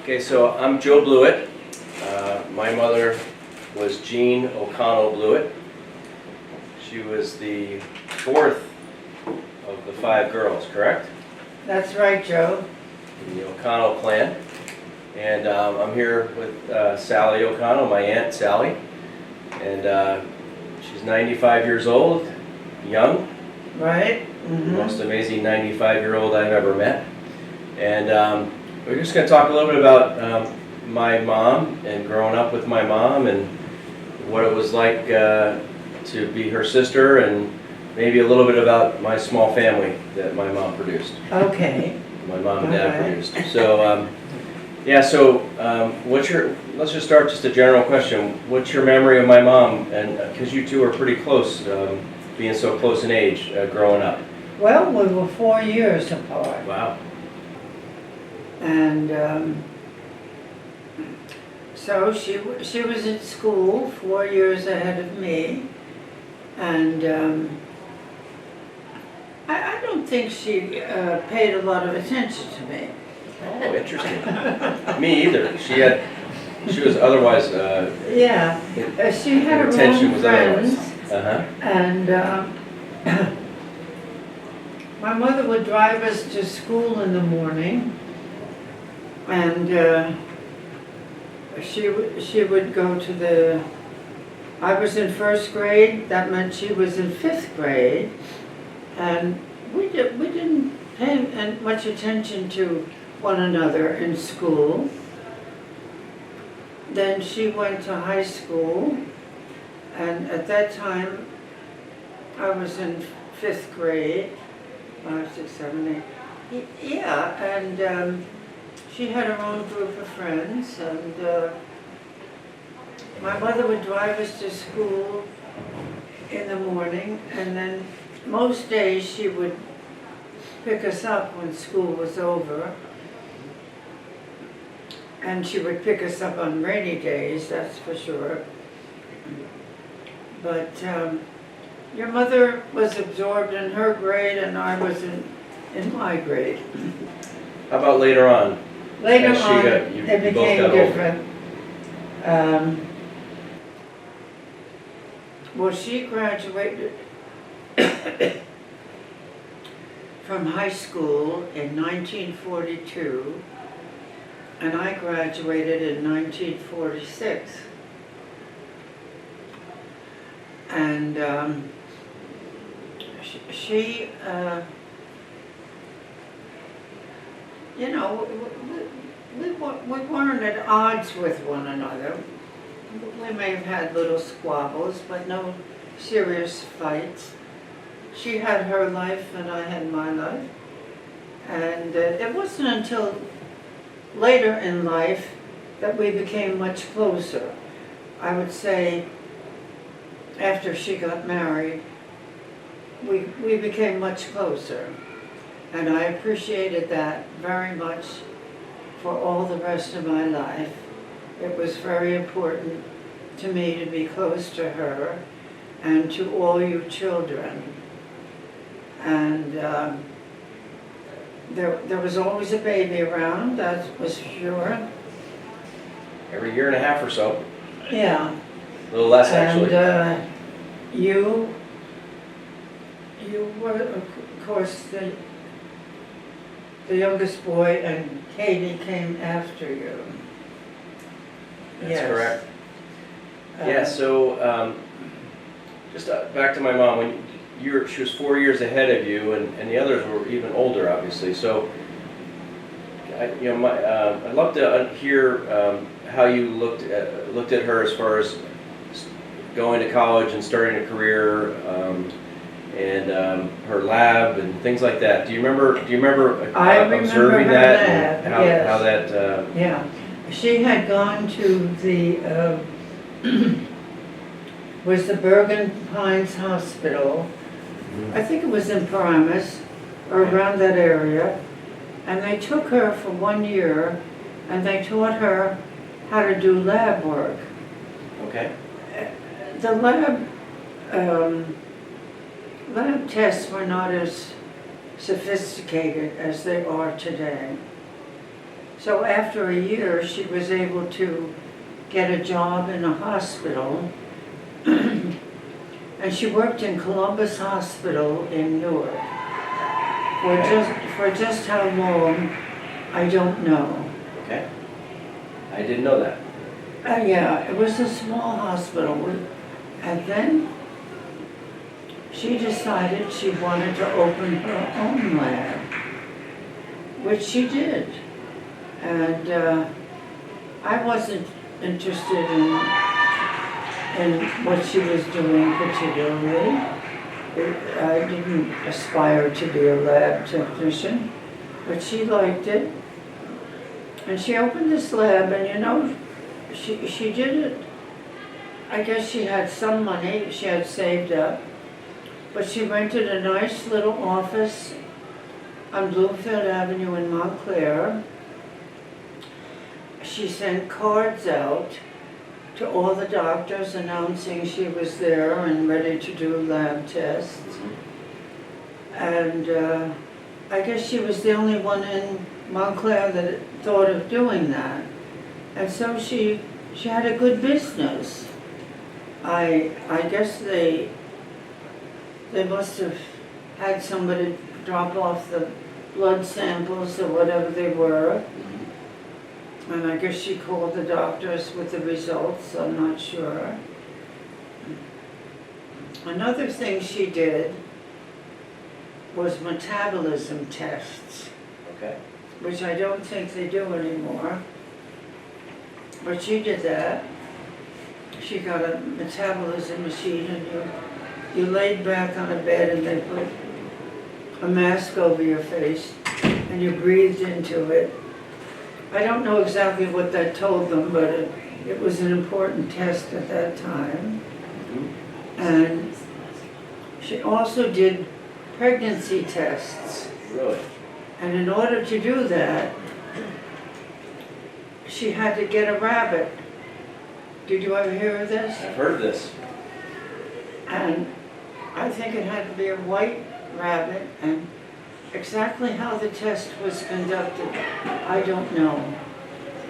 Okay, so I'm Joe Blewitt. My mother was Jean O'Connell Blewitt. She was the fourth of the 5 girls, correct? That's right, Joe. In the O'Connell clan. And I'm here with Sally O'Connell, my aunt Sally. And she's 95 years old, young. Right? The most amazing 95-year-old I've ever met. And we're just going to talk a little bit about my mom and growing up with my mom and what it was like to be her sister, and maybe a little bit about my small family that my mom produced. Okay. My mom and dad produced. So yeah, so let's just start just a general question. What's your memory of my mom? And because you two are pretty close, being so close in age, growing up. Well, we were 4 years apart. Wow. And so she was at school 4 years ahead of me. And I don't think she paid a lot of attention to me. Oh, interesting. Me either. She was otherwise. Yeah, she had her Attention own was friends. otherwise. And my mother would drive us to school in the morning, and she would go to the. I was in 1st grade. That meant she was in 5th grade, and we didn't pay much attention to one another in school. Then she went to high school, and at that time I was in 5th grade, 5, 6, 7, 8. Yeah, and she had her own group of friends, and my mother would drive us to school in the morning, and then most days she would pick us up when school was over. And she would pick us up on rainy days, that's for sure. But your mother was absorbed in her grade, and I was in my grade. How about later on? Later As on, you it both became got older. different. Well, she graduated from high school in 1942. And I graduated in 1946. And she you know, we weren't at odds with one another. We may have had little squabbles, but no serious fights. She had her life and I had my life. And it wasn't until later in life that we became much closer. I would say after she got married, we became much closer. And I appreciated that very much for all the rest of my life. It was very important to me to be close to her and to all you children. And there was always a baby around, that was sure. Every year and a half or so. Yeah. A little less, actually. And you were, of course, the youngest boy, and Katie came after you. That's Yes. correct. Yeah, so just back to my mom. When she was 4 years ahead of you, and the others were even older, obviously. So, I'd love to hear how you looked at her as far as going to college and starting a career, and her lab and things like that. Do you remember I remember observing her that? lab, And yes. how that? Yeah, she had gone to the was the Bergen Pines Hospital. I think it was in Paramus, or around that area, and they took her for 1 year, and they taught her how to do lab work. Okay. The lab tests were not as sophisticated as they are today. So after a year, she was able to get a job in a hospital. And she worked in Columbus Hospital in Newark. For just how long, I don't know. Okay. I didn't know that. Yeah, it was a small hospital. And then she decided she wanted to open her own lab, which she did. And I wasn't interested in what she was doing particularly. I didn't aspire to be a lab technician, but she liked it. And she opened this lab, and you know, she did it. I guess she had some money she had saved up, but she rented a nice little office on Bloomfield Avenue in Montclair. She sent cards out to all the doctors announcing she was there and ready to do lab tests. And I guess she was the only one in Montclair that thought of doing that. And so she had a good business. I guess they must have had somebody drop off the blood samples or whatever they were. And I guess she called the doctors with the results, I'm not sure. Another thing she did was metabolism tests. Okay. Which I don't think they do anymore. But she did that. She got a metabolism machine, and you laid back on a bed and they put a mask over your face and you breathed into it. I don't know exactly what that told them, but it was an important test at that time. And she also did pregnancy tests. Really? And in order to do that, she had to get a rabbit. Did you ever hear of this? I've heard of this. And I think it had to be a white rabbit, and exactly how the test was conducted, I don't know.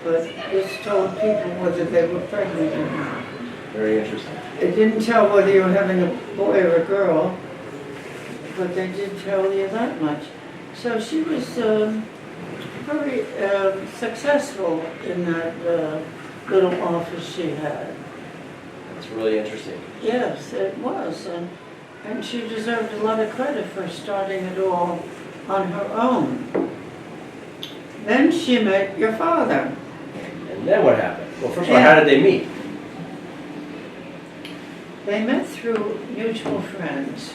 But this told people whether they were pregnant or not. Very interesting. It didn't tell whether you were having a boy or a girl, but they did tell you that much. So she was very successful in that little office she had. That's really interesting. Yes, it was, and she deserved a lot of credit for starting it all on her own. Then she met your father. And then what happened? Well, first of all, how did they meet? They met through mutual friends.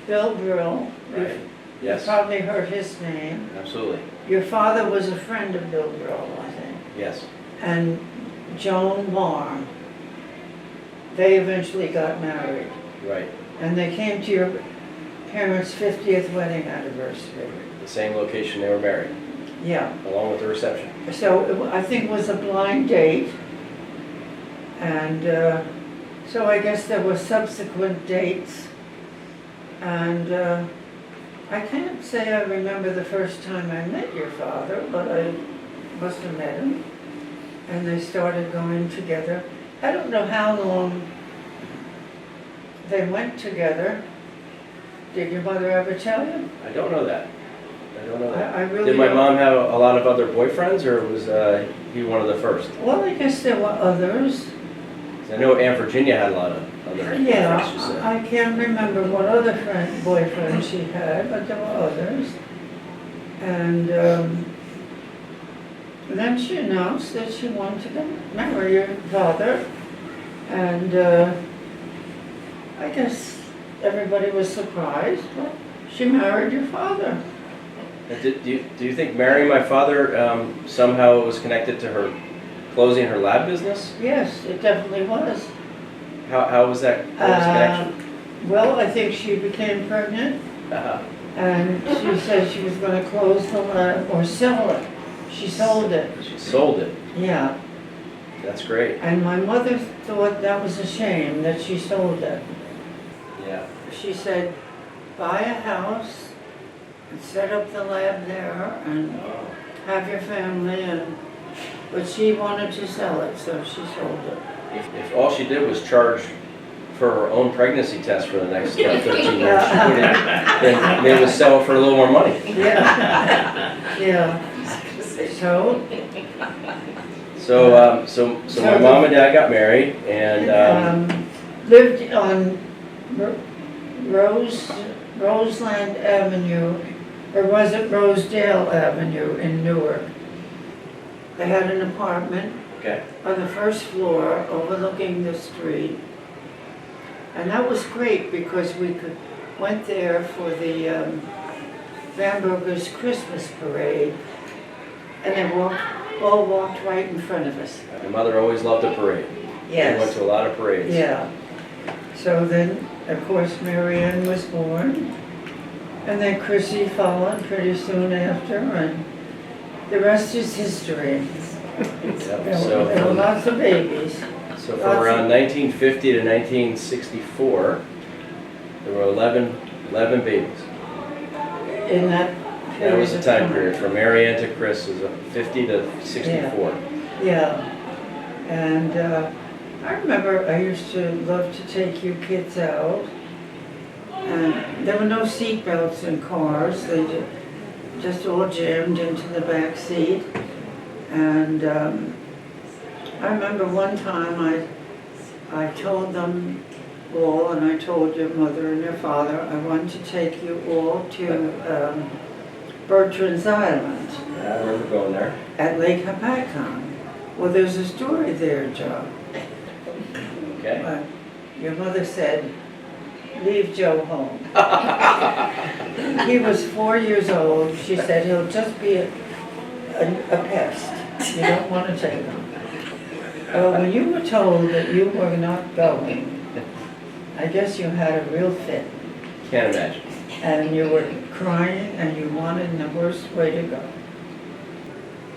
Bill Brill. Right. Yes. You probably heard his name. Absolutely. Your father was a friend of Bill Brill, I think. Yes. And Joan Marr. They eventually got married. Right. And they came to your parents' 50th wedding anniversary. The same location they were married. Yeah. Along with the reception. So I think it was a blind date. And so I guess there were subsequent dates. And I can't say I remember the first time I met your father, but I must have met him. And they started going together. I don't know how long they went together. Did your mother ever tell you? I don't know that. I don't know that. I really Did my don't. mom have a lot of other boyfriends, or was he one of the first? Well, I guess there were others. 'Cause I know Aunt Virginia had a lot of other boyfriends, she Yeah, said. I can't remember what other boyfriends she had, but there were others. And then she announced that she wanted to marry your father. And I guess everybody was surprised, but she married your father. Do you think marrying my father somehow was connected to her closing her lab business? Yes, it definitely was. How was that connection? Well, I think she became pregnant. Uh-huh. And she said she was going to close the lab or sell it. She sold it. She sold it. Yeah. That's great. And my mother thought that was a shame that she sold it. Yeah. She said, buy a house set up the lab there and have your family, but she wanted to sell it, so she sold it. If all she did was charge for her own pregnancy test for the next 13 years, she would have, then they would sell it for a little more money. Yeah, yeah. So my mom and dad got married, and lived on Roseland Avenue, or was it Rosedale Avenue in Newark? They had an apartment okay. on the first floor overlooking the street. And that was great because we went there for the Bamberger's Christmas parade, and they all walked right in front of us. My mother always loved a parade. Yes. We went to a lot of parades. Yeah. So then, of course, Marianne was born, and then Chrissy followed pretty soon after, and the rest is history. Yep. There were lots of babies. So from around 1950 to 1964, there were 11 babies. In that period. That was the time period, from Marianne to Chris, was 50 to 64. Yeah. And I remember I used to love to take you kids out. And there were no seat belts in cars. They just all jammed into the back seat. And I remember one time I told them all, and I told your mother and your father, I want to take you all to Bertrand's Island. Yeah, I remember going there. At Lake Hopatcong. Well, there's a story there, Joe. Okay. Your mother said, leave Joe home. He was 4 years old. She said, he'll just be a pest. You don't want to take him. When you were told that you were not going, I guess you had a real fit. Can't imagine. And you were crying and you wanted in the worst way to go.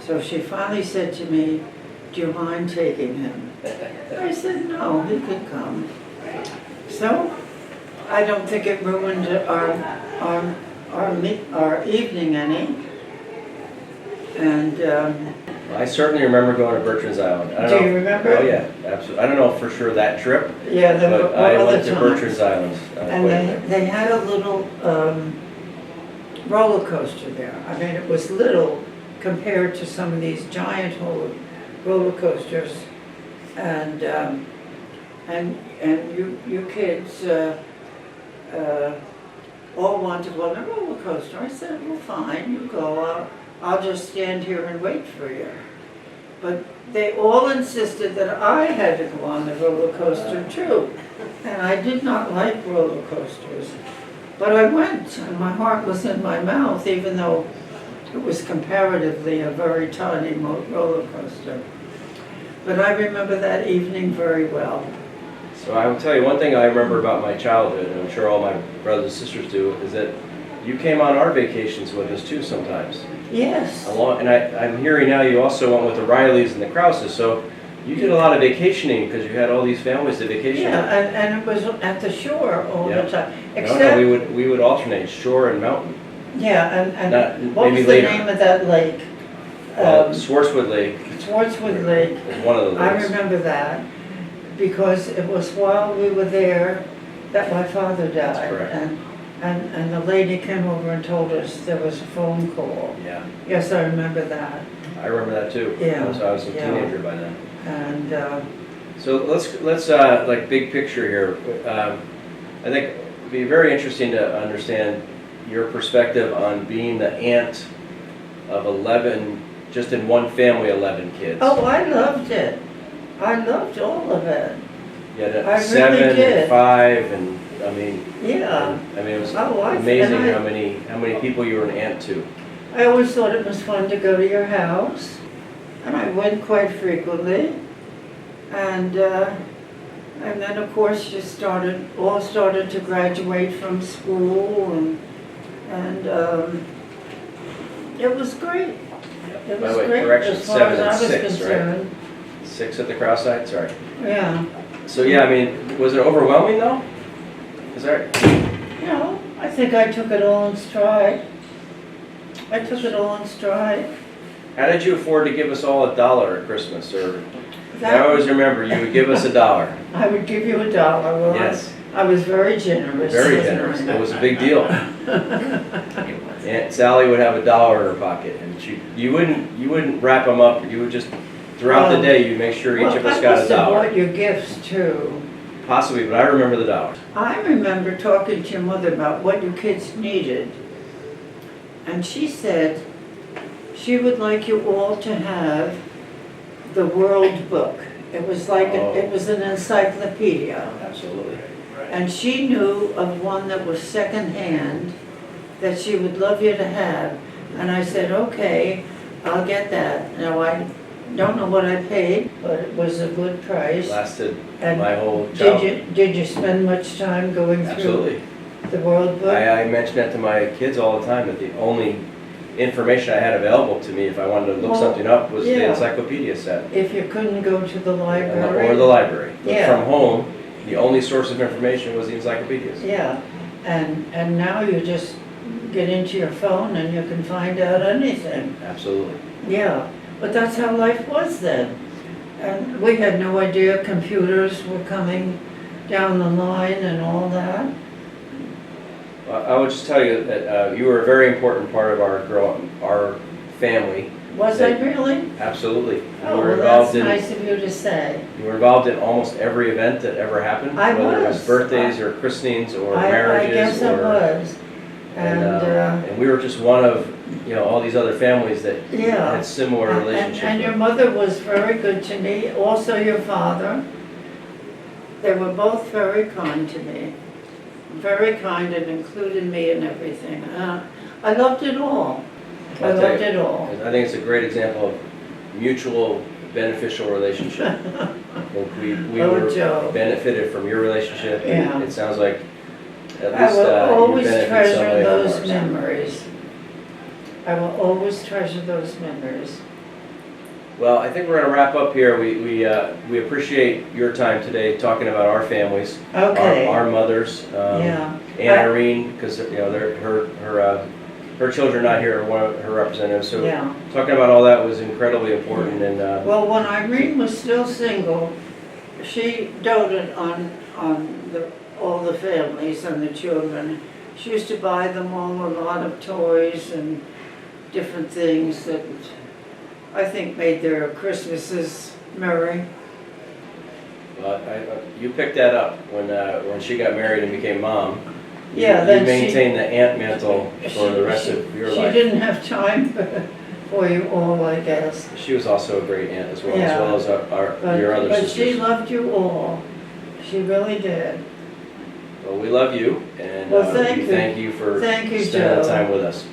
So she finally said to me, do you mind taking him? I said, no, he could come. So I don't think it ruined our evening any. And I certainly remember going to Bertrand's Island. do you remember? Oh yeah, absolutely. I don't know for sure that trip, Yeah, there were but I other went to times. Bertrand's Island. And they had a little roller coaster there. I mean, it was little compared to some of these giant roller coasters. And you kids all wanted to go on a roller coaster. I said, well, fine, you go. I'll just stand here and wait for you. But they all insisted that I had to go on the roller coaster too. And I did not like roller coasters. But I went, and my heart was in my mouth, even though it was comparatively a very tiny roller coaster. But I remember that evening very well. So I will tell you one thing I remember about my childhood, and I'm sure all my brothers and sisters do, is that you came on our vacations with us too sometimes. Yes. And I'm hearing now you also went with the Rileys and the Krauses, so you did a lot of vacationing because you had all these families to vacation Yeah, with. and it was at the shore all Yeah. the time. No, Except, we would alternate shore and mountain. yeah, Not- and what maybe was the later. name of that lake? Swartzwood Lake Swartzwood Lake. is one of the I lakes. remember that because it was while we were there that my father died. That's correct. And the lady came over and told us there was a phone call. Yeah, Yes, I remember that. I remember that too. Yeah, So I was a yeah. teenager by then. And So let's like big picture here. I think it'd be very interesting to understand your perspective on being the aunt of 11, just in one family, 11 kids. oh, I loved it. I loved all of it. You had I really 7 did. and 5, and I mean, Yeah. it was Oh, amazing and how many people you were an aunt to. I always thought it was fun to go to your house, and I went quite frequently. And then of course you all started to graduate from school, and it was great. It By was the way, great correction, as far 7 as I and was 6, right? concerned. 6 at the cross side, sorry. Yeah. So yeah, I mean, was it overwhelming though? Is that You know, I think I took it all in stride. I took it all in stride. How did you afford to give us all $1 at Christmas? Or I That- always remember you would give us $1. I would give you $1. Well, Yes, I was very generous. very wasn't generous. I? It was a big deal. Aunt Sally would have $1 in her pocket, and you wouldn't wrap them up. You would just throughout the day you'd make sure each of us got I must have $1. bought you gifts too. Possibly, but I remember the $1. I remember talking to your mother about what you kids needed. And she said she would like you all to have the World Book. It was like, it was an encyclopedia. Absolutely. And she knew of one that was secondhand that she would love you to have. And I said, okay, I'll get that. Now, I don't know what I paid, but it was a good price. Lasted And my whole childhood. Did you spend much time going through Absolutely. the World Book? I mention that to my kids all the time, that the only information I had available to me if I wanted to look Well, something up was the yeah. encyclopedia set. If you couldn't go to the library. Or the library. But Yeah. from home, the only source of information was the encyclopedias. Yeah, and now you just get into your phone and you can find out anything. Absolutely. Yeah, but that's how life was then. And we had no idea computers were coming down the line and all that. I would just tell you that you were a very important part of our family. Was I really? Absolutely. Oh, well, that's nice of you to say. You were involved in almost every event that ever happened. I whether it was was. birthdays or christenings or I marriages. guess I was. And we were just one of all these other families that Yeah. had similar relationships. And your mother was very good to me, also your father. They were both very kind to me. Very kind and included me in everything. I loved it all. I I'll tell loved you, it all. I think it's a great example of mutual beneficial relationship. I think we Oh, were Joe. benefited from your relationship. Yeah. It sounds like at I least will you always benefited treasure somebody from those ours. memories. I will always treasure those memories. Well, I think we're going to wrap up here. We appreciate your time today talking about our families, Okay. our mothers, Yeah. Anne Irene, because her children are not here, or one of her representatives. So Yeah. talking about all that was incredibly important. And Well, when Irene was still single, she doted on all the families and the children. She used to buy them all a lot of toys and different things that I think made their Christmases merry. you picked that up when she got married and became mom. Yeah, you then she- maintained the aunt mantle for the rest of your She life. didn't have time for you all, I guess. She was also a great aunt as well, Yeah. as well as your other But sisters. she loved you all. She really did. Well, we love you, and Well, thank we you. thank you for Thank you, spending Joe. the time with us.